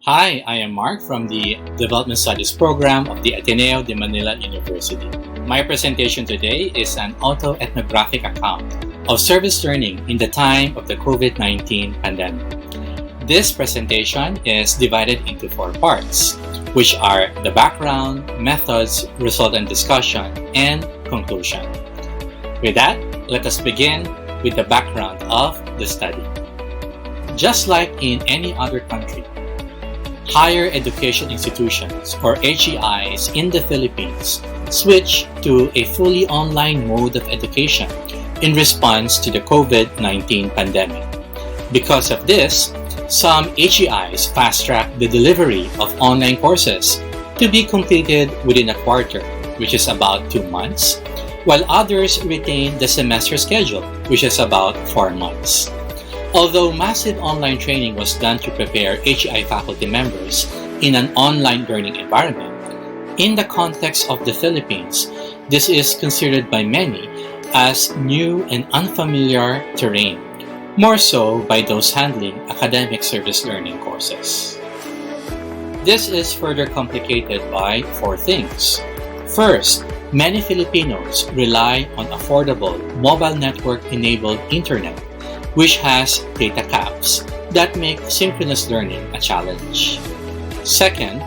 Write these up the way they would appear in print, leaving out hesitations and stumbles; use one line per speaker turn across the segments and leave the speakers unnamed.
Hi, I am Mark from the Development Studies program of the Ateneo de Manila University. My presentation today is an autoethnographic account of service learning in the time of the COVID-19 pandemic. This presentation is divided into 4 parts, which are the background, methods, result and discussion, and conclusion. With that, let us begin with the background of the study. Just like in any other country, higher education institutions, or HEIs, in the Philippines switched to a fully online mode of education in response to the COVID-19 pandemic. Because of this, some HEIs fast-tracked the delivery of online courses to be completed within a quarter, which is about 2 months, while others retained the semester schedule, which is about 4 months. Although massive online training was done to prepare HEI faculty members in an online learning environment, in the context of the Philippines, this is considered by many as new and unfamiliar terrain, more so by those handling academic service learning courses. This is further complicated by 4 things. First, many Filipinos rely on affordable mobile network-enabled internet, which has data caps that make synchronous learning a challenge. Second,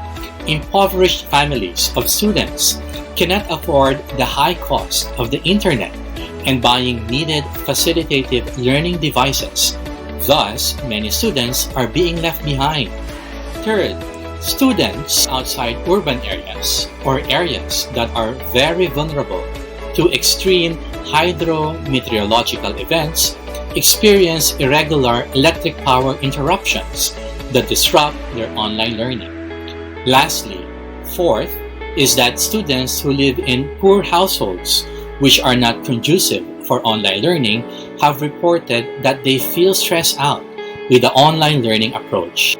impoverished families of students cannot afford the high cost of the internet and buying needed facilitative learning devices. Thus, many students are being left behind. Third, students outside urban areas or areas that are very vulnerable to extreme hydrometeorological events experience irregular electric power interruptions that disrupt their online learning. Lastly, fourth is that students who live in poor households, which are not conducive for online learning, have reported that they feel stressed out with the online learning approach.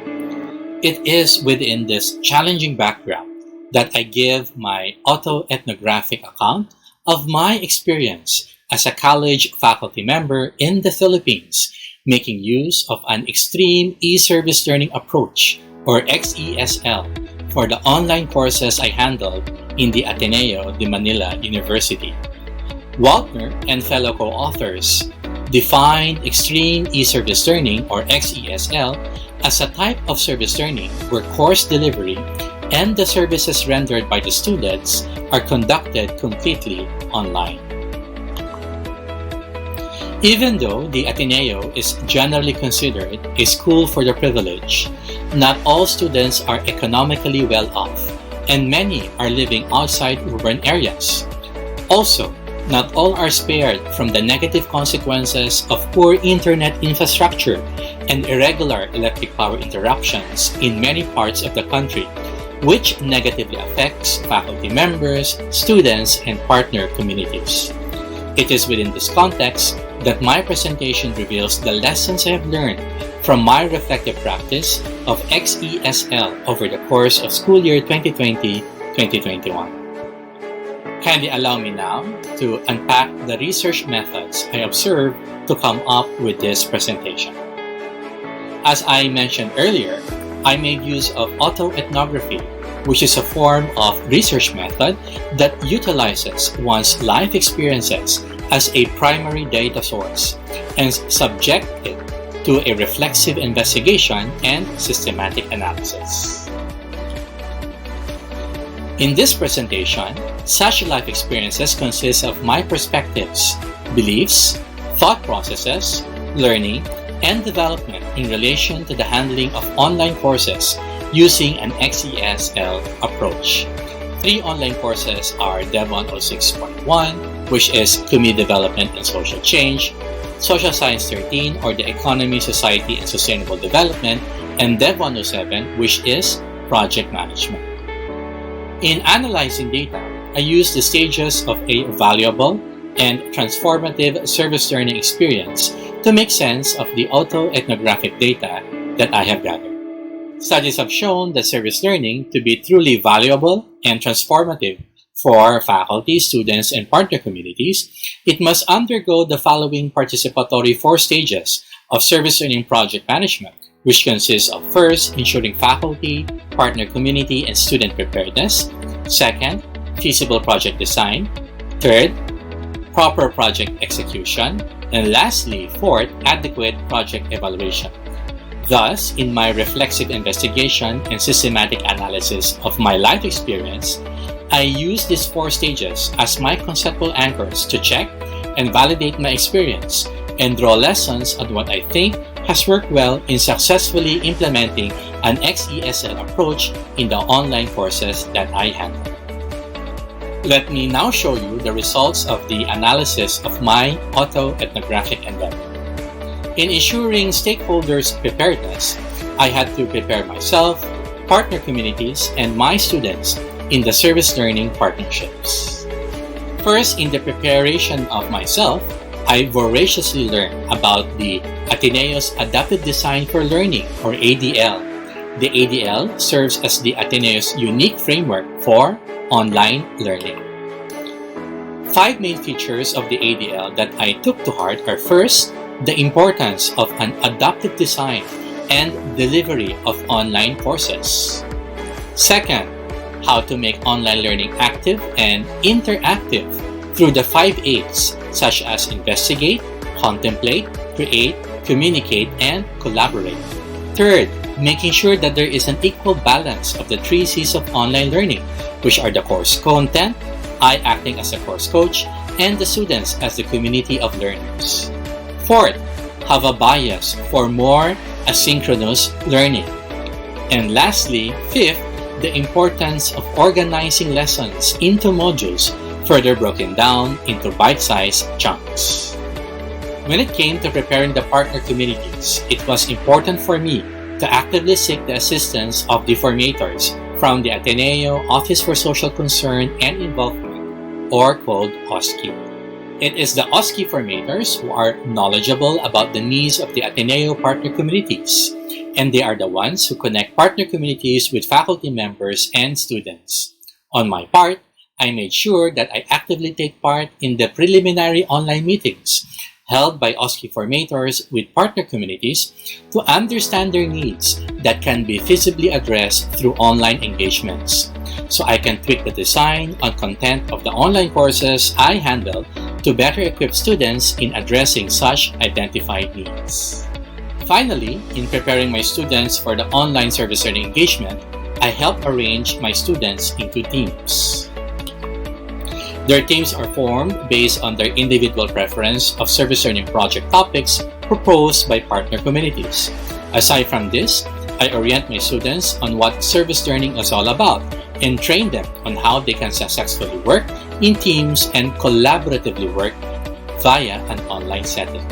It is within this challenging background that I give my autoethnographic account of my experience as a college faculty member in the Philippines, making use of an extreme e-service learning approach, or XESL, for the online courses I handled in the Ateneo de Manila University. Waltner and fellow co-authors defined extreme e-service learning, or XESL, as a type of service learning where course delivery and the services rendered by the students are conducted completely online. Even though the Ateneo is generally considered a school for the privileged, not all students are economically well off, and many are living outside urban areas. Also, not all are spared from the negative consequences of poor internet infrastructure and irregular electric power interruptions in many parts of the country, which negatively affects faculty members, students, and partner communities. It is within this context that my presentation reveals the lessons I have learned from my reflective practice of XESL over the course of school year 2020-2021. Kindly allow me now to unpack the research methods I observed to come up with this presentation. As I mentioned earlier, I made use of autoethnography, which is a form of research method that utilizes one's life experiences as a primary data source and subject it to a reflexive investigation and systematic analysis. In this presentation, such life experiences consist of my perspectives, beliefs, thought processes, learning, and development in relation to the handling of online courses using an XESL approach. 3 online courses are Dev 106.1, which is Community Development and Social Change, Social Science 13, or the Economy, Society, and Sustainable Development, and Dev 107, which is Project Management. In analyzing data, I use the stages of a valuable and transformative service learning experience to make sense of the autoethnographic data that I have gathered. Studies have shown that service learning to be truly valuable and transformative for faculty, students, and partner communities. It must undergo the following participatory 4 stages of service learning project management, which consists of first, ensuring faculty, partner community, and student preparedness. Second, feasible project design. Third, proper project execution. And lastly, fourth, adequate project evaluation. Thus, in my reflexive investigation and systematic analysis of my life experience, I use these 4 stages as my conceptual anchors to check and validate my experience and draw lessons on what I think has worked well in successfully implementing an XESL approach in the online courses that I handle. Let me now show you the results of the analysis of my autoethnographic endeavor. In ensuring stakeholders' preparedness, I had to prepare myself, partner communities, and my students in the service learning partnerships. First, in the preparation of myself, I voraciously learned about the Ateneo's Adapted Design for Learning, or ADL. The ADL serves as the Ateneo's unique framework for online learning. 5 main features of the ADL that I took to heart are: first, the importance of an adaptive design and delivery of online courses. Second, how to make online learning active and interactive through the 5 A's, such as investigate, contemplate, create, communicate, and collaborate. Third, making sure that there is an equal balance of the 3 C's of online learning, which are the course content, I acting as a course coach, and the students as the community of learners. Fourth, have a bias for more asynchronous learning. And lastly, fifth, the importance of organizing lessons into modules, further broken down into bite-sized chunks. When it came to preparing the partner communities, it was important for me to actively seek the assistance of the formators from the Ateneo Office for Social Concern and Involvement, or called OSCE. It is the OSCE formators who are knowledgeable about the needs of the Ateneo partner communities, and they are the ones who connect partner communities with faculty members and students. On my part, I made sure that I actively take part in the preliminary online meetings held by OSCE formators with partner communities to understand their needs that can be feasibly addressed through online engagements, so I can tweak the design and content of the online courses I handle to better equip students in addressing such identified needs. Finally, in preparing my students for the online service learning engagement, I help arrange my students into teams. Their teams are formed based on their individual preference of service learning project topics proposed by partner communities. Aside from this, I orient my students on what service learning is all about and train them on how they can successfully work in teams and collaboratively work via an online setting.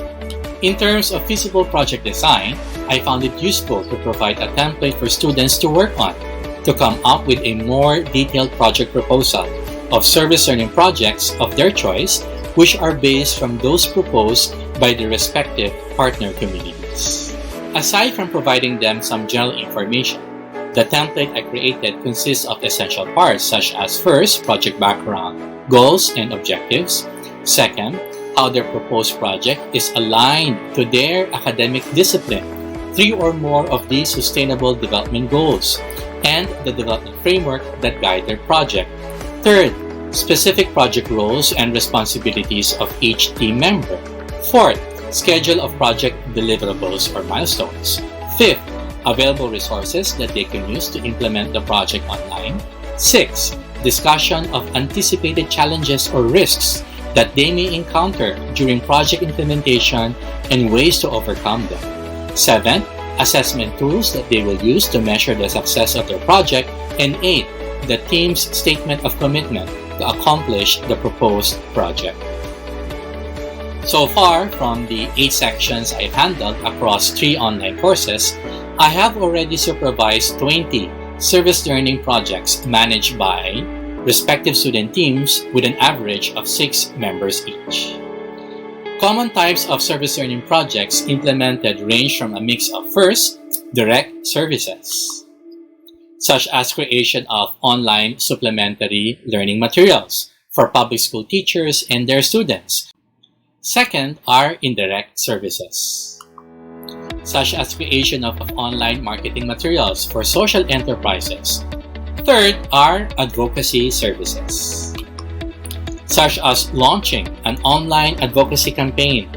In terms of feasible project design, I found it useful to provide a template for students to work on to come up with a more detailed project proposal of service learning projects of their choice, which are based from those proposed by the respective partner communities. Aside from providing them some general information, the template I created consists of essential parts such as: first, project background, goals and objectives; second, how their proposed project is aligned to their academic discipline, 3 or more of these sustainable development goals, and the development framework that guide their project; third, specific project roles and responsibilities of each team member; fourth, schedule of project deliverables or milestones; fifth, available resources that they can use to implement the project online; sixth, discussion of anticipated challenges or risks that they may encounter during project implementation and ways to overcome them; seventh, assessment tools that they will use to measure the success of their project; and eighth, the team's statement of commitment to accomplish the proposed project. So far, from the 8 sections I've handled across 3 online courses, I have already supervised 20 service learning projects managed by respective student teams with an average of 6 members each. Common types of service learning projects implemented range from a mix of: first, direct services, such as creation of online supplementary learning materials for public school teachers and their students. Second are indirect services. such as creation of online marketing materials for social enterprises. Third are advocacy services, such as launching an online advocacy campaign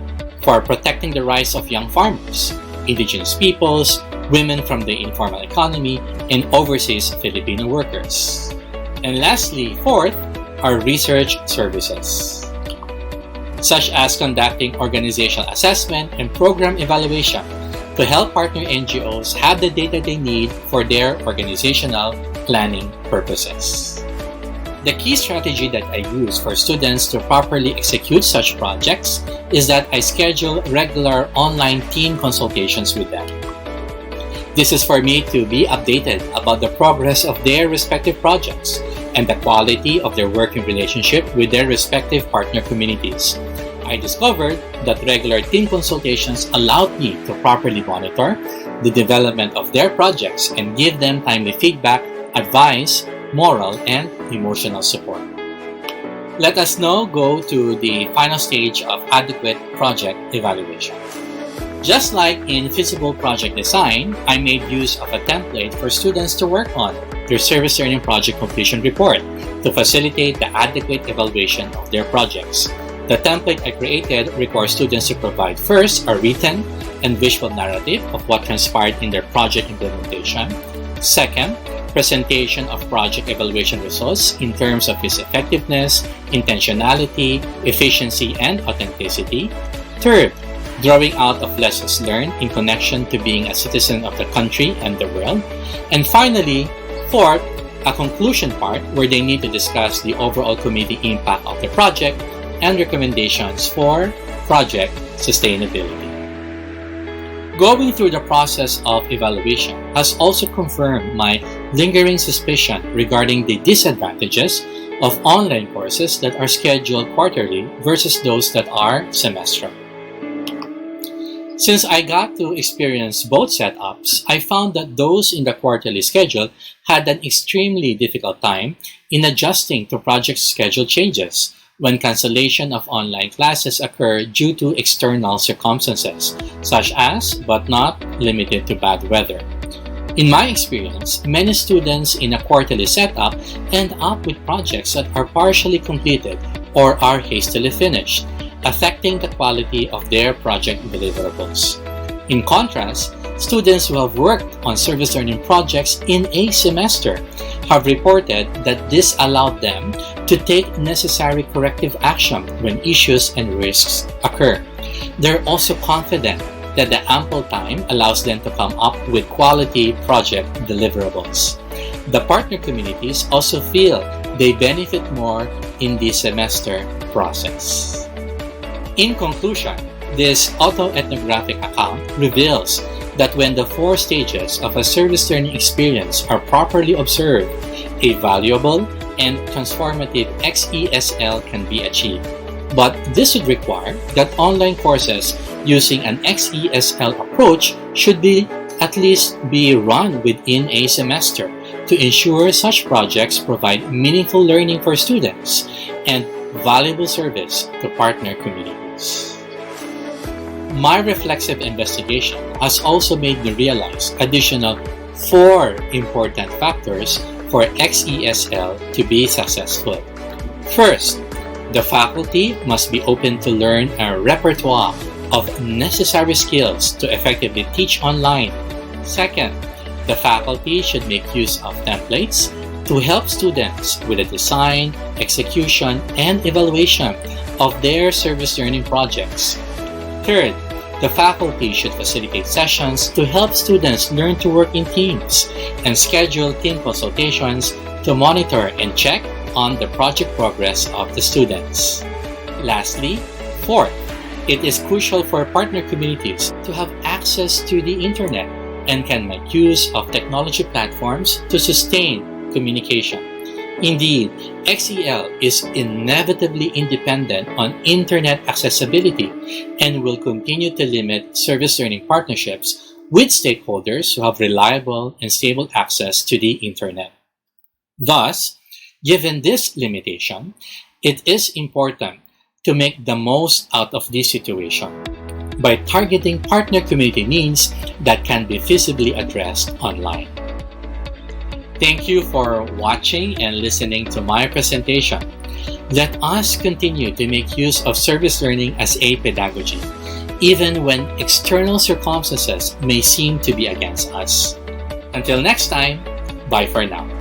for protecting the rights of young farmers, indigenous peoples, women from the informal economy, and overseas Filipino workers. And lastly, fourth, are research services, such as conducting organizational assessment and program evaluation to help partner NGOs have the data they need for their organizational planning purposes. The key strategy that I use for students to properly execute such projects is that I schedule regular online team consultations with them. This is for me to be updated about the progress of their respective projects and the quality of their working relationship with their respective partner communities. I discovered that regular team consultations allowed me to properly monitor the development of their projects and give them timely feedback, advice, moral, and emotional support. Let us now go to the final stage of adequate project evaluation. Just like in feasible project design, I made use of a template for students to work on their service learning project completion report to facilitate the adequate evaluation of their projects. The template I created requires students to provide first a written and visual narrative of what transpired in their project implementation. Second, presentation of project evaluation results in terms of its effectiveness, intentionality, efficiency, and authenticity. Third, drawing out of lessons learned in connection to being a citizen of the country and the world. And finally, fourth, a conclusion part where they need to discuss the overall community impact of the project and recommendations for project sustainability. Going through the process of evaluation has also confirmed my lingering suspicion regarding the disadvantages of online courses that are scheduled quarterly versus those that are semestral. Since I got to experience both setups, I found that those in the quarterly schedule had an extremely difficult time in adjusting to project schedule changes when cancellation of online classes occur due to external circumstances, such as, but not limited to, bad weather. In my experience, many students in a quarterly setup end up with projects that are partially completed or are hastily finished, affecting the quality of their project deliverables. In contrast, students who have worked on service learning projects in a semester have reported that this allowed them to take necessary corrective action when issues and risks occur. They're also confident that the ample time allows them to come up with quality project deliverables. The partner communities also feel they benefit more in the semester process. In conclusion, this autoethnographic account reveals that when the four stages of a service learning experience are properly observed, a valuable and transformative XESL can be achieved. But this would require that online courses using an XESL approach should at least be run within a semester to ensure such projects provide meaningful learning for students and valuable service to partner communities. My reflexive investigation has also made me realize additional 4 important factors for XESL to be successful. First, the faculty must be open to learn a repertoire of necessary skills to effectively teach online. Second, the faculty should make use of templates to help students with the design, execution, and evaluation of their service learning projects. Third, the faculty should facilitate sessions to help students learn to work in teams and schedule team consultations to monitor and check on the project progress of the students. Lastly, fourth, it is crucial for partner communities to have access to the internet and can make use of technology platforms to sustain communication. Indeed, XEL is inevitably independent on internet accessibility and will continue to limit service learning partnerships with stakeholders who have reliable and stable access to the internet. Thus, given this limitation, it is important to make the most out of this situation. by targeting partner community needs that can be feasibly addressed online. Thank you for watching and listening to my presentation. Let us continue to make use of service learning as a pedagogy, even when external circumstances may seem to be against us. Until next time, bye for now.